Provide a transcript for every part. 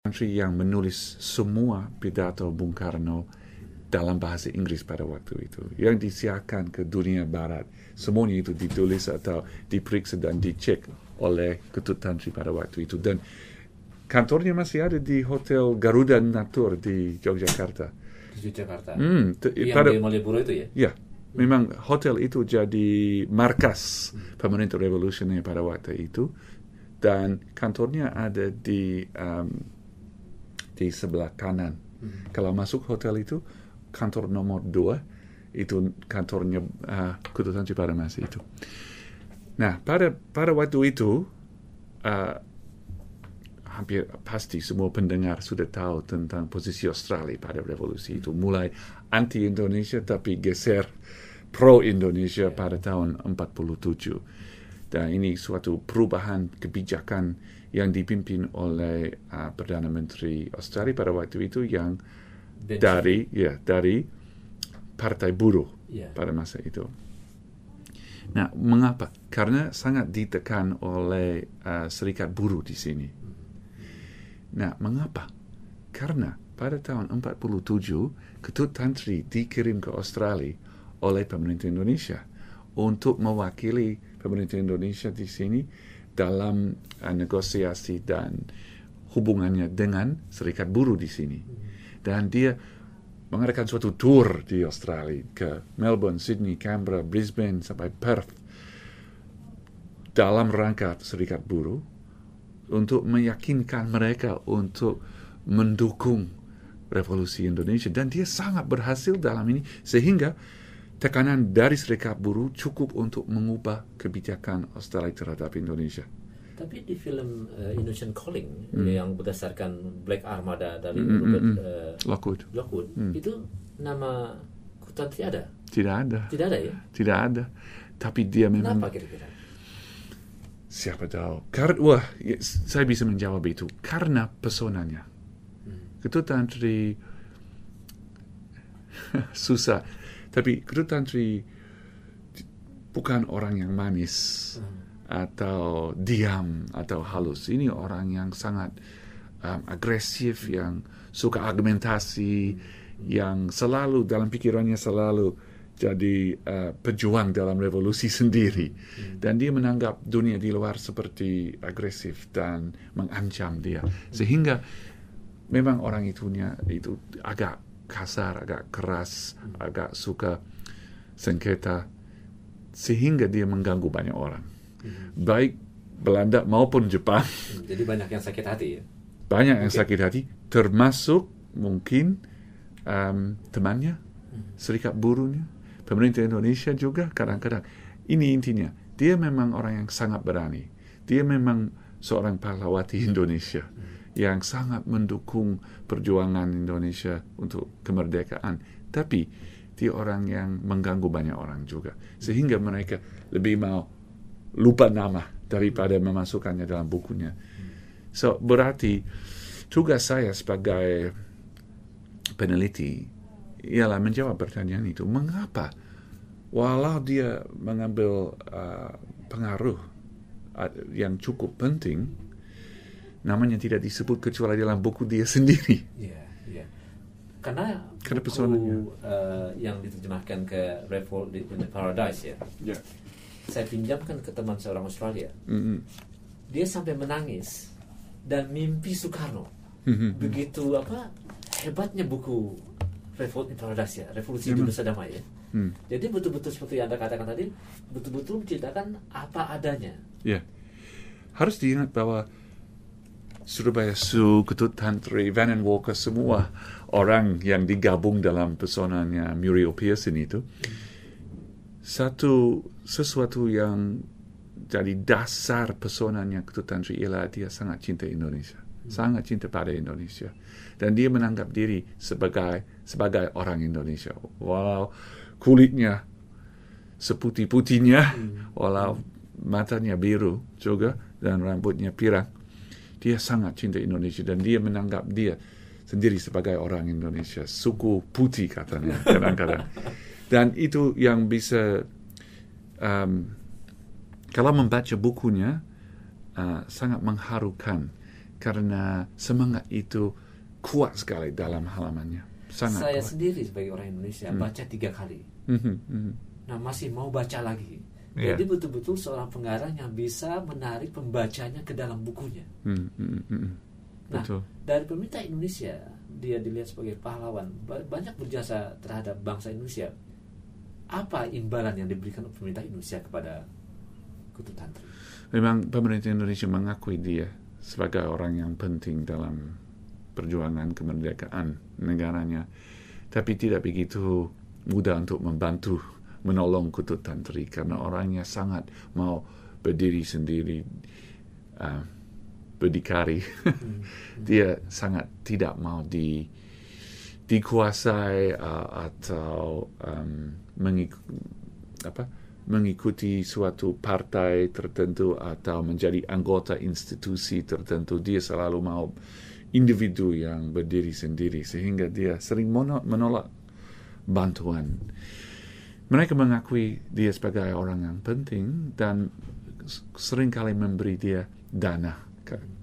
Country yang menulis semua pidato Bung Karno dalam bahasa Inggris pada waktu itu, yang disiarkan ke dunia barat. Semuanya itu ditulis atau diperiksa dan dicek oleh Ketut Tantri pada waktu itu. Dan kantornya masih ada di Hotel Garuda Natur di Yogyakarta. Di Jakarta. Yang pada, di Malioboro itu ya? Ya, memang hotel itu jadi markas pemerintah revolusioner pada waktu itu. Dan kantornya ada di sebelah kanan. Kalau masuk hotel itu, kantor nomor 2, itu kantornya Ketut Tantri pada masa itu. Nah, pada waktu itu, hampir pasti semua pendengar sudah tahu tentang posisi Australia pada revolusi itu. Mulai anti-Indonesia tapi geser pro-Indonesia pada tahun 47. Dan ini suatu perubahan kebijakan yang dipimpin oleh Perdana Menteri Australia pada waktu itu yang dari Partai Buruh pada masa itu. Nah, mengapa? Karena sangat ditekan oleh Serikat Buruh di sini. Nah, mengapa? Karena pada tahun 47 Ketut Tantri dikirim ke Australia oleh pemerintah Indonesia untuk mewakili pemerintah Indonesia di sini dalam negosiasi dan hubungannya dengan Serikat Buruh di sini. Dan dia mengadakan suatu tour di Australia ke Melbourne, Sydney, Canberra, Brisbane sampai Perth dalam rangka Serikat Buruh untuk meyakinkan mereka untuk mendukung revolusi Indonesia. Dan dia sangat berhasil dalam ini sehingga tekanan dari Serikat Buruh cukup untuk mengubah kebijakan Australia terhadap Indonesia. Tapi di film Indonesian Calling yang berdasarkan Black Armada dari Robert Lockwood, itu nama Ketut Tantri ada? Tidak ada. Tidak ada ya? Tidak ada. Tapi dia memang... Kenapa kira-kira? Siapa tahu. Karena saya bisa menjawab itu. Karena pesonanya. Ketut Tantri susah. Tapi Ketut Tantri bukan orang yang manis atau diam atau halus. Ini orang yang sangat agresif, yang suka argumentasi, yang selalu dalam pikirannya selalu jadi pejuang dalam revolusi sendiri. Dan dia menganggap dunia di luar seperti agresif dan mengancam dia. Sehingga memang orang itu agak kasar, agak keras, agak suka sengketa, sehingga dia mengganggu banyak orang, baik Belanda maupun Jepang. Jadi banyak yang sakit hati ya? Banyak yang sakit hati, termasuk mungkin temannya, Serikat Buruhnya, pemerintah Indonesia juga kadang-kadang. Ini intinya, dia memang orang yang sangat berani. Dia memang seorang pahlawati Indonesia yang sangat mendukung perjuangan Indonesia untuk kemerdekaan. Tapi dia orang yang mengganggu banyak orang juga. Sehingga mereka lebih mau lupa nama daripada memasukkannya dalam bukunya. So, berarti tugas saya sebagai peneliti ialah menjawab pertanyaan itu. Mengapa? Walau dia mengambil pengaruh yang cukup penting, namanya tidak disebut kecuali dalam buku dia sendiri. Iya. Karena pesonanya yang diterjemahkan ke Revolt in Paradise ya. Saya pinjamkan ke teman seorang Australia. Dia sampai menangis dan mimpi Soekarno. Begitu hebatnya buku Revolt in Paradise ya, Revolusi Indonesia Damai ya. Jadi betul-betul seperti yang Anda katakan tadi, betul-betul menceritakan apa adanya. Ya. Harus diingat bahwa Surabaya Su, Ketut Tantri, Van and Walker, semua orang yang digabung dalam pesonanya Muriel Pearson itu, sesuatu yang jadi dasar pesonanya Ketut Tantri ialah dia sangat cinta Indonesia, sangat cinta pada Indonesia, dan dia menganggap diri sebagai orang Indonesia, walau kulitnya seputih-putihnya, walau matanya biru juga dan rambutnya pirang. Dia sangat cinta Indonesia dan dia menganggap dia sendiri sebagai orang Indonesia, suku putih katanya kadang-kadang. Dan itu yang bisa, kalau membaca bukunya, sangat mengharukan karena semangat itu kuat sekali dalam halamannya. Sangat Saya kuat. sendiri sebagai orang Indonesia baca 3 kali. Nah, masih mau baca lagi. Yeah. Jadi betul-betul seorang pengarang yang bisa menarik pembacanya ke dalam bukunya. Nah, Betul. dari pemerintah Indonesia, dia dilihat sebagai pahlawan, banyak berjasa terhadap bangsa Indonesia. Apa imbalan yang diberikan oleh pemerintah Indonesia kepada Ketut Tantri? Memang pemerintah Indonesia mengakui dia sebagai orang yang penting dalam perjuangan kemerdekaan negaranya, tapi tidak begitu mudah untuk membantu menolong Ketut Tantri karena orangnya sangat mau berdiri sendiri, berdikari. Dia sangat tidak mau dikuasai atau mengikuti suatu partai tertentu atau menjadi anggota institusi tertentu. Dia selalu mau individu yang berdiri sendiri, sehingga dia sering menolak bantuan. Mereka mengakui dia sebagai orang yang penting dan seringkali memberi dia dana,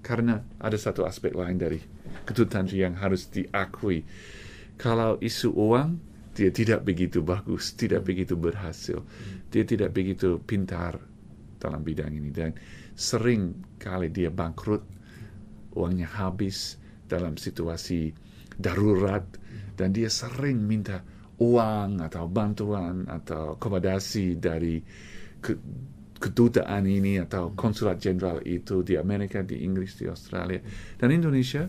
karena ada satu aspek lain dari Ketut Tantri yang harus diakui. Kalau isu uang, dia tidak begitu bagus, tidak begitu berhasil, dia tidak begitu pintar dalam bidang ini, dan sering kali dia bangkrut, uangnya habis dalam situasi darurat, dan dia sering minta uang atau bantuan atau akomodasi dari kedutaan ini atau konsulat jenderal itu di Amerika, di Inggris, di Australia. Dan Indonesia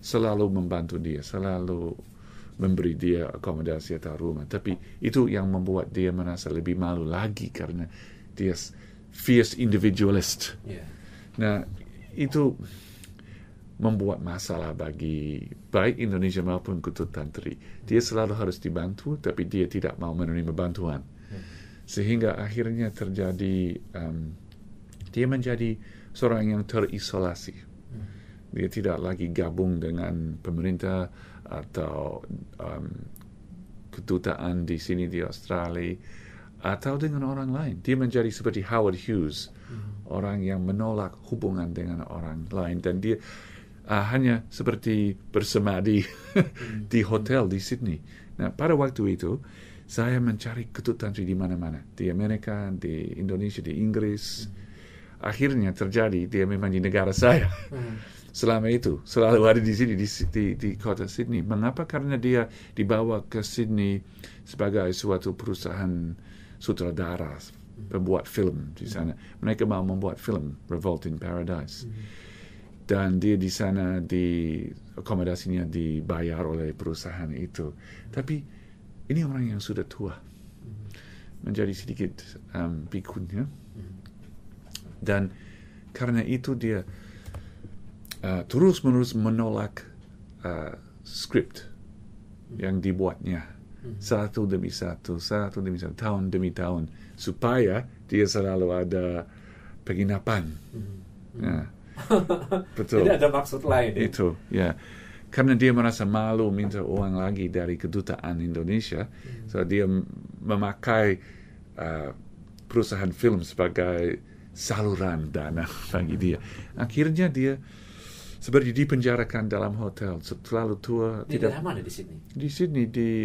selalu membantu dia, selalu memberi dia akomodasi atau rumah. Tapi itu yang membuat dia merasa lebih malu lagi karena dia fierce individualist. Nah, itu membuat masalah bagi baik Indonesia maupun Ketut Tantri. Dia selalu harus dibantu, tapi dia tidak mau menerima bantuan. Sehingga akhirnya terjadi, dia menjadi seorang yang terisolasi. Dia tidak lagi gabung dengan pemerintah atau kedutaan di sini di Australia atau dengan orang lain. Dia menjadi seperti Howard Hughes, orang yang menolak hubungan dengan orang lain, dan dia hanya seperti bersemadi di hotel di Sydney. Nah, pada waktu itu saya mencari Ketut Tantri di mana-mana, di Amerika, di Indonesia, di Inggris. Akhirnya terjadi dia memang di negara saya. Selama itu selalu ada di sini, di kota Sydney. Mengapa? Karena dia dibawa ke Sydney sebagai suatu perusahaan sutradara, pembuat film di sana. Mereka mau membuat film Revolt in Paradise. Dan dia di sana, akomodasinya dibayar oleh perusahaan itu. Tapi ini orang yang sudah tua, menjadi sedikit pikun, ya. Dan karena itu dia terus-menerus menolak skrip yang dibuatnya, satu demi satu, tahun demi tahun, supaya dia selalu ada penginapan. Ya. Betul. Tidak ada maksud lain. Itu, ya. Karena dia merasa malu minta uang lagi dari kedutaan Indonesia, so dia memakai perusahaan film sebagai saluran dana bagi dia. Akhirnya dia seperti dipenjarakan dalam hotel, terlalu tua. Di daerah mana di Sydney? Di Sydney, di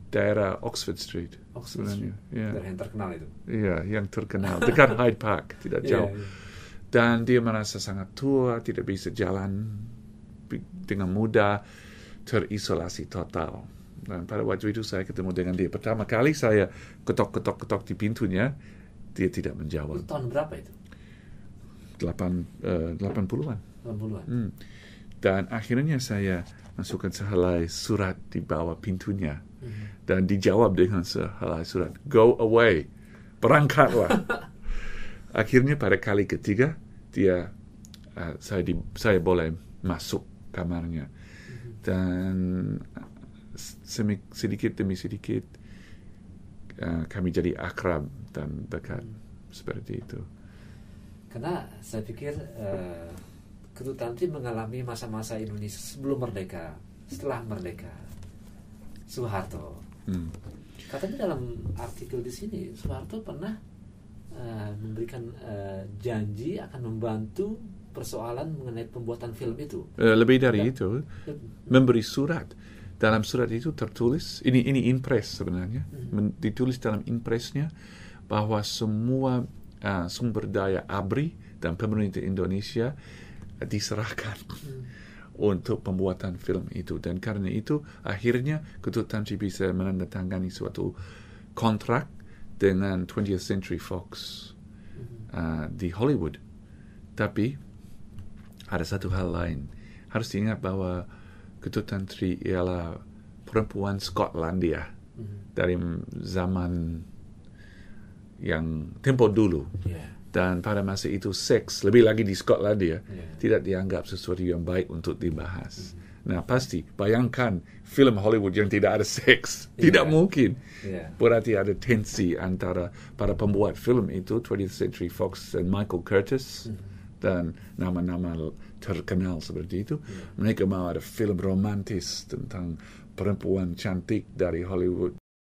daerah Oxford Street. Oxford Street, daerah yang terkenal itu. Iya, yang terkenal, dekat Hyde Park, tidak jauh. Dan dia merasa sangat tua, tidak bisa jalan dengan mudah, terisolasi total. Dan pada waktu itu saya ketemu dengan dia. Pertama kali saya ketok di pintunya, dia tidak menjawab. Itu tahun berapa itu? 80-an. 80-an. Dan akhirnya saya masukkan sehelai surat di bawah pintunya. Dan dijawab dengan sehelai surat, "Go away, berangkatlah." Akhirnya pada kali ketiga saya boleh masuk kamarnya, dan sedikit demi sedikit kami jadi akrab dan dekat seperti itu. Karena saya pikir Ketut Tantri mengalami masa-masa Indonesia sebelum merdeka, setelah merdeka. Soeharto, katanya dalam artikel di sini, Soeharto pernah memberikan janji akan membantu persoalan mengenai pembuatan film itu. Lebih dari itu, memberi surat. Dalam surat itu tertulis, ini impres sebenarnya, ditulis dalam impresnya bahwa semua sumber daya ABRI dan pemerintah Indonesia diserahkan untuk pembuatan film itu. Dan karena itu, akhirnya Ketut Tamci bisa menandatangani suatu kontrak dengan 20th Century Fox di Hollywood. Tapi ada satu hal lain. Harus diingat bahwa Ketut Tamci ialah perempuan Skotlandia dari zaman yang tempo dulu. Dan pada masa itu seks, lebih lagi di Skotlandia, tidak dianggap sesuatu yang baik untuk dibahas. Nah, pasti bayangkan film Hollywood yang tidak ada seks. Tidak mungkin. Berarti ada tensi antara para pembuat film itu, 20th Century Fox dan Michael Curtis, dan nama-nama terkenal seperti itu. Mereka mau ada film romantis tentang perempuan cantik dari Hollywood